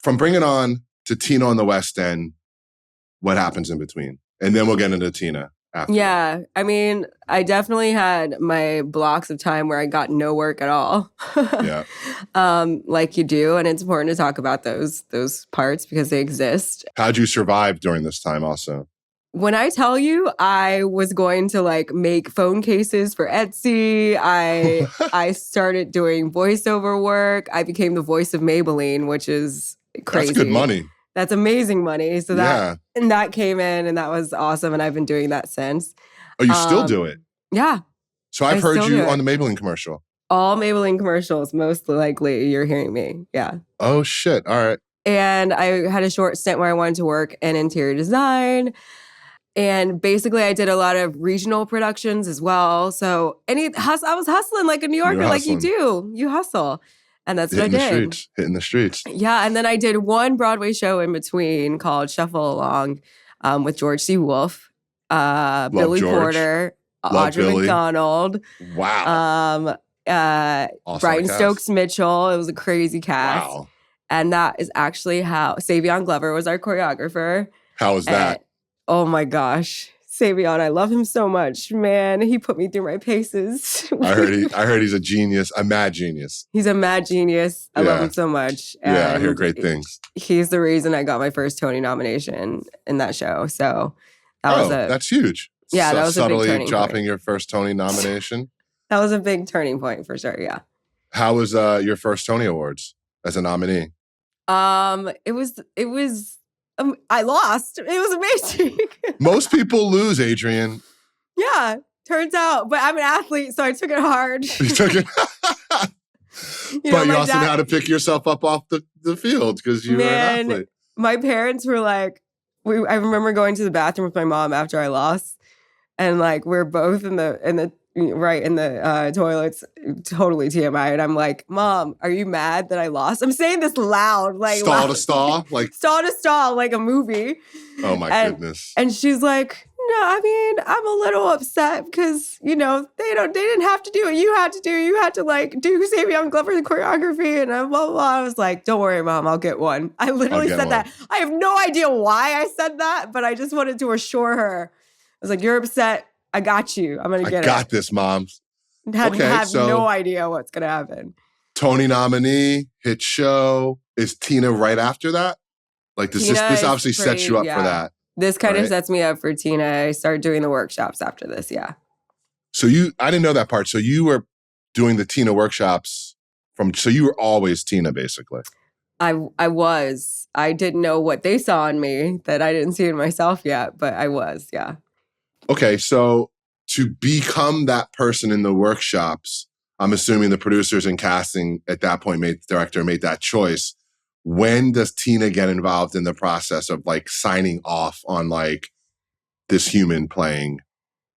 from Bring It On to Tina on the West End, what happens in between? And then we'll get into Tina after. Yeah. I mean, I definitely had my blocks of time where I got no work at all. Yeah. Like you do. And it's important to talk about those parts because they exist. How'd you survive during this time also? When I tell you I was going to like make phone cases for Etsy, I started doing voiceover work. I became the voice of Maybelline, which is crazy. That's good money. That's amazing money. So that came in and that was awesome. And I've been doing that since. Oh, you still do it? Yeah. So I've heard you on the Maybelline commercial. All Maybelline commercials, most likely you're hearing me. Yeah. Oh, shit. All right. And I had a short stint where I wanted to work in interior design. And basically, I did a lot of regional productions as well. So I was hustling like a New Yorker, like you do. You hustle. And that's what I did. Hitting the streets. Yeah. And then I did one Broadway show in between called Shuffle Along with George C. Wolfe, Billy George. Porter, Audrey McDonald. Wow. Brian Stokes Mitchell. It was a crazy cast. Wow. And that is actually how Savion Glover was our choreographer. How was that? Oh my gosh. Savion, I love him so much. Man, he put me through my paces. I heard he's a genius, a mad genius. He's a mad genius. I love him so much. And I hear great things. He's the reason I got my first Tony nomination in that show. So that's huge. Yeah, that was a big turning subtly dropping your first Tony nomination. That was a big turning point for sure, yeah. How was your first Tony Awards as a nominee? It was I lost. It was amazing. Most people lose, Adrienne. Yeah, turns out. But I'm an athlete, so I took it hard. You took it. But you also know how to pick yourself up off the field because you were an athlete. My parents were like, I remember going to the bathroom with my mom after I lost, and like we're both in the toilets, totally TMI. And I'm like, Mom, are you mad that I lost? I'm saying this loud, like stall to stall, like stall to stall, like a movie. Oh my goodness. And she's like, no, I mean, I'm a little upset because, they didn't have to do what you had to do. You had to like do Savion Glover's choreography and blah, blah, blah. I was like, don't worry, Mom, I'll get one. I literally said that. I have no idea why I said that, but I just wanted to assure her. I was like, you're upset. I got you. I'm going to get it. I got this, Mom. Have no idea what's going to happen. Tony nominee, hit show. Is Tina right after that? Like, this obviously sets you up for that. This kind of sets me up for Tina. I started doing the workshops after this, yeah. So I didn't know that part. So you were doing the Tina workshops so you were always Tina, basically. I was. I didn't know what they saw in me that I didn't see in myself yet, but I was, yeah. Okay, so to become that person in the workshops, I'm assuming the producers and casting at that point the director made that choice. When does Tina get involved in the process of like signing off on like this human playing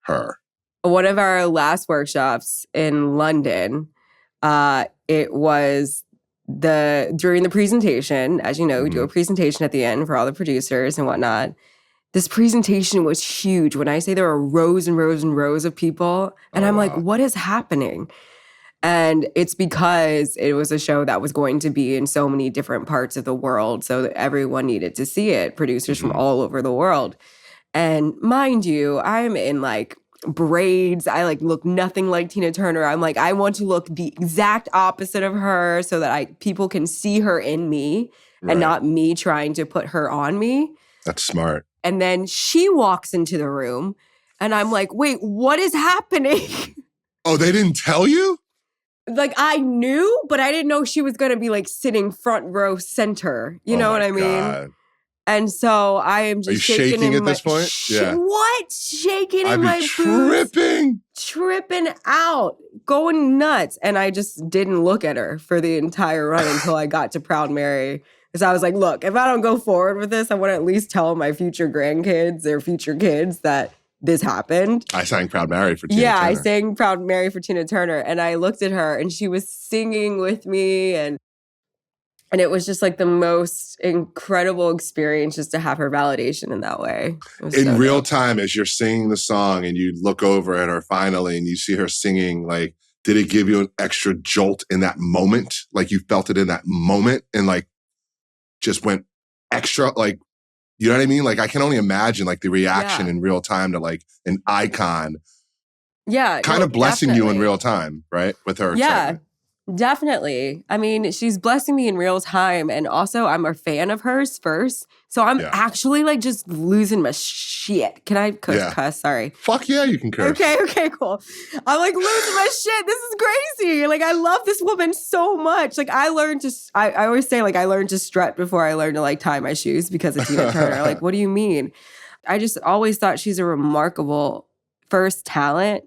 her? One of our last workshops in London, it was during the presentation, as you know, we do a presentation at the end for all the producers and whatnot. This presentation was huge. When I say there were rows and rows and rows of people, and I'm like, what is happening? And it's because it was a show that was going to be in so many different parts of the world, so that everyone needed to see it, producers from all over the world. And mind you, I'm in like braids. I like look nothing like Tina Turner. I'm like, I want to look the exact opposite of her so that people can see her in me and not me trying to put her on me. That's smart. And then she walks into the room and I'm like, wait, what is happening? Oh, they didn't tell you? Like, I knew, but I didn't know she was going to be like sitting front row center. You know what I mean? God. And so I am just shaking at this point? Yeah. What? Shaking in my boots. Tripping out. Going nuts. And I just didn't look at her for the entire run until I got to Proud Mary. Because I was like, look, if I don't go forward with this, I want to at least tell my future grandkids or future kids that this happened. I sang Proud Mary for Tina Turner. Yeah, I sang Proud Mary for Tina Turner. And I looked at her and she was singing with me. And it was just like the most incredible experience just to have her validation in that way. In real time, as you're singing the song and you look over at her finally and you see her singing, like, did it give you an extra jolt in that moment? Like you felt it in that moment? And like, just went extra, like, you know what I mean? Like, I can only imagine like the reaction in real time to like an icon. Yeah. Kind of blessing you in definitely. real time, right? With her Yeah. excitement. Definitely. I mean, she's blessing me in real time. And also, I'm a fan of hers first. So I'm actually like just losing my shit. Can I cuss? Sorry. Fuck yeah, you can curse. Okay, cool. I'm like losing my shit. This is crazy. Like, I love this woman so much. Like, I always say, like, I learned to strut before I learned to like tie my shoes because of Tina Turner. Like, what do you mean? I just always thought she's a remarkable first talent.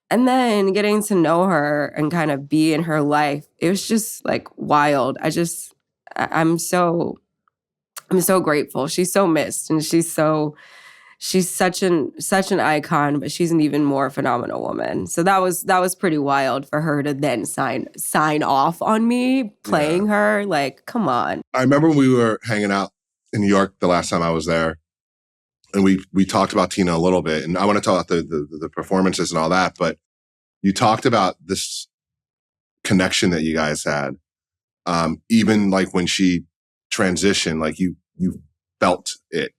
And then getting to know her and kind of be in her life, it was just like wild. I'm so grateful. She's so missed, and she's such an icon, but she's an even more phenomenal woman. So that was pretty wild for her to then sign off on me playing her. Like, come on. I remember when we were hanging out in New York the last time I was there, and we talked about Tina a little bit, and I want to talk about the performances and all that, but you talked about this connection that you guys had. Even like when she transitioned, like you felt it.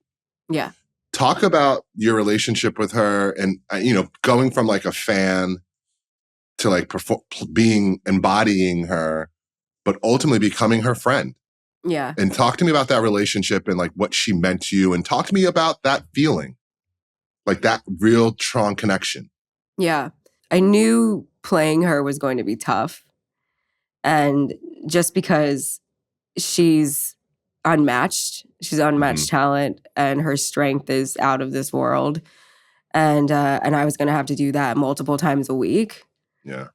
Yeah. Talk about your relationship with her and, going from like a fan to like embodying her, but ultimately becoming her friend. Yeah. And talk to me about that relationship and like what she meant to you, and talk to me about that feeling, like that real strong connection. Yeah. I knew playing her was going to be tough. And just because she's unmatched talent, and her strength is out of this world. And I was going to have to do that multiple times a week. Yeah.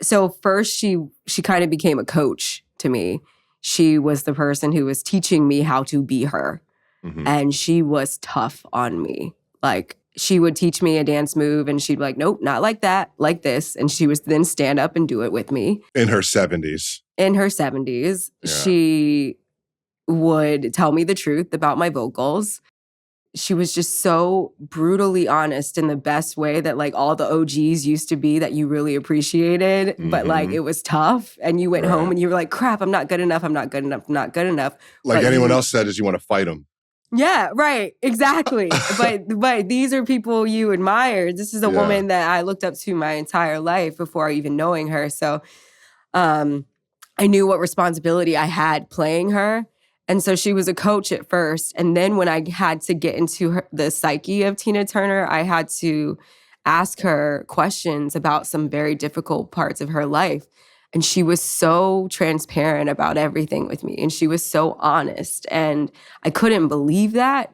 So first she kind of became a coach to me. She was the person who was teaching me how to be her. Mm-hmm. And she was tough on me. Like, she would teach me a dance move and she'd be like, nope, not like that, like this. And she would then stand up and do it with me. In her 70s. Yeah. She would tell me the truth about my vocals. She was just so brutally honest in the best way that like all the OGs used to be that you really appreciated. Mm-hmm. But like it was tough, and you went home and you were like, crap, I'm not good enough. Like but anyone else said is you want to fight them. Yeah, right. Exactly. but these are people you admire. This is a woman that I looked up to my entire life before even knowing her. So I knew what responsibility I had playing her. And so she was a coach at first. And then when I had to get into the psyche of Tina Turner, I had to ask her questions about some very difficult parts of her life. And she was so transparent about everything with me. And she was so honest. And I couldn't believe that,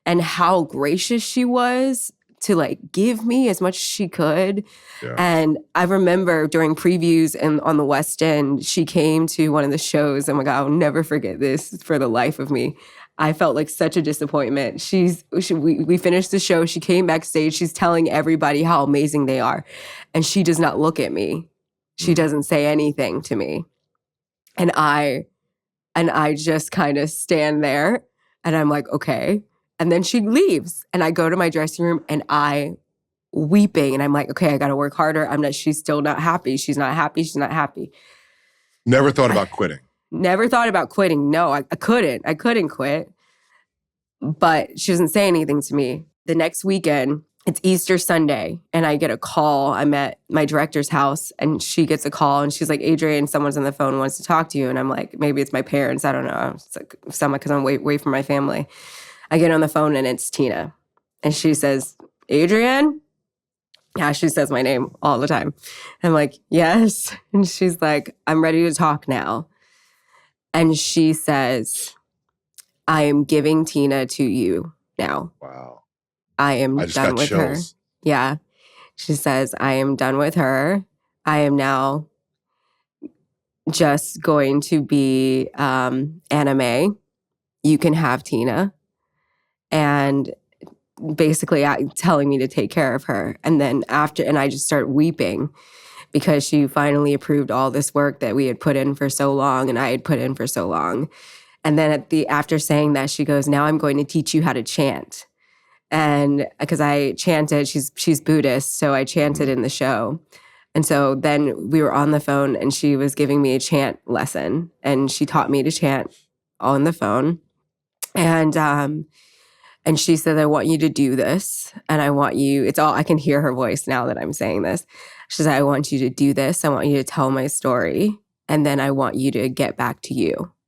and how gracious she was to like give me as much as she could. Yeah. And I remember during previews and on the West End, she came to one of the shows. Oh my God, I'll never forget this for the life of me. I felt like such a disappointment. We finished the show. She came backstage. She's telling everybody how amazing they are. And she does not look at me. She doesn't say anything to me. And I just kind of stand there and I'm like, okay. And then she leaves and I go to my dressing room and weeping, and I'm like, okay, I got to work harder. She's still not happy. She's not happy. Never thought about quitting. Never thought about quitting. No, I couldn't quit. But she doesn't say anything to me. The next weekend, it's Easter Sunday, and I get a call. I'm at my director's house, and she gets a call, and she's like, Adrienne, someone's on the phone, wants to talk to you. And I'm like, maybe it's my parents. I don't know. It's like because I'm away from my family. I get on the phone, and it's Tina. And she says, Adrienne? Yeah, she says my name all the time. I'm like, yes. And she's like, I'm ready to talk now. And she says, I am giving Tina to you now. Wow. I am done with her. Yeah. She says, I am done with her. I am now just going to be anime. You can have Tina. And basically telling me to take care of her. And then I just start weeping because she finally approved all this work that we had put in for so long and I had put in for so long. And then after saying that, she goes, now I'm going to teach you how to chant. And because I chanted, she's Buddhist, so I chanted in the show. And so then we were on the phone and she was giving me a chant lesson and she taught me to chant on the phone. And she said, I want you to do this. And I want you, it's all, I can hear her voice now that I'm saying this. She said, I want you to do this. I want you to tell my story. And then I want you to get back to you.